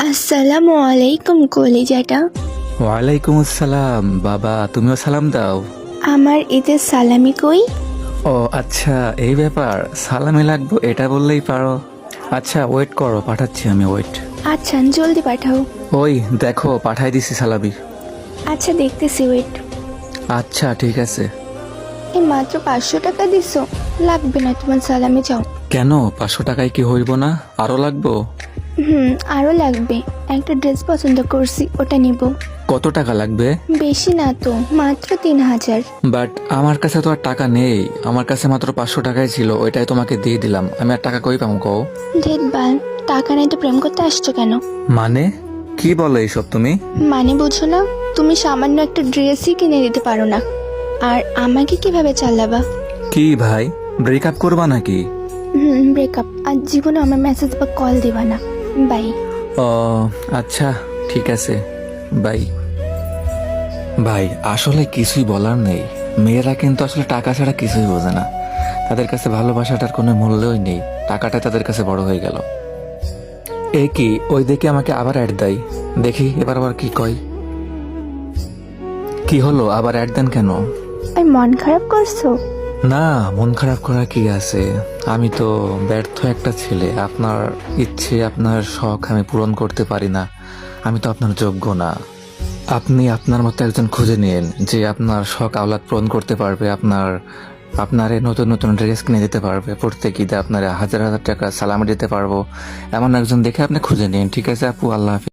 আসসালামু আলাইকুম কলিজাটা। ওয়ালাইকুম আসসালাম বাবা, তুমিও সালাম দাও। আমার ঈদের সালামি কই? ও আচ্ছা, এই ব্যাপার, সালামি লাগবো এটা বললেই পারো। আচ্ছা ওয়েট করো, পাঠাচ্ছি আমি, ওয়েট। আচ্ছা জলদি পাঠাও। ওই দেখো পাঠাই দিছি সালামি। আচ্ছা দেখতেছি, ওয়েট। আচ্ছা ঠিক আছে। এই মাত্র 500 টাকা দিছো, লাগবে না তোমার সালামি, যাও। কেন 500 টাকায় কি হইব না, আরো লাগবো? আরো লাগবে। একটা ড্রেস পছন্দ করছি, ওটা নিব। কত টাকা লাগবে? বেশি না তো, মাত্র 3000। বাট আমার কাছে তো আর টাকা নেই, আমার কাছে মাত্র 500 টাকাই ছিল, ওইটাই তোমাকে দিয়ে দিলাম। আমি আর টাকা কই পাবো কও? দেখবাল, টাকা নাই তো প্রেম করতে আসছো কেন? মানে কি বলো এইসব তুমি? মানে বুঝো না? তুমি সামান্য একটা ড্রেসই কিনে দিতে পারো না, আর আমাকে কিভাবে চালাবা? কি ভাই, ব্রেকআপ করবা নাকি? ব্রেকআপ। আর জীবনে আমার মেসেজ বা কল দিবা না। বাই। ও আচ্ছা ঠিক আছে, বাই। ভাই আসলে কিছুই বলার নেই, মেয়েরা কিন্তু আসলে টাকা ছাড়া কিছুই বোঝে না। তাদের কাছে ভালোবাসাটার কোনো মূল্যই নেই, টাকাটা তাদের কাছে বড় হয়ে গেল। এ কি, ওই দেখে আমাকে আবার অ্যাড দেয়, দেখি এবার আবার কি কয়। কি হলো, আবার অ্যাড দেন কেন? আর মন খারাপ করছো? না, মন খারাপ করা কি আছে, আমি তো ব্যর্থ একটা ছেলে। আপনার ইচ্ছে আপনার শখ আমি পূরণ করতে পারি না, আমি তো আপনার যোগ্য না। আপনি আপনার মতো একজন খুঁজে নিন যে আপনার শখ আহ্লাদ পূরণ করতে পারবে, আপনার নতুন নতুন ড্রেস কিনে দিতে পারবে, প্রত্যেক ঈদে আপনার হাজার হাজার টাকা সালামি দিতে পারবো, এমন একজন দেখে আপনি খুঁজে নিন। ঠিক আছে আপু, আল্লাহ হাফিজ।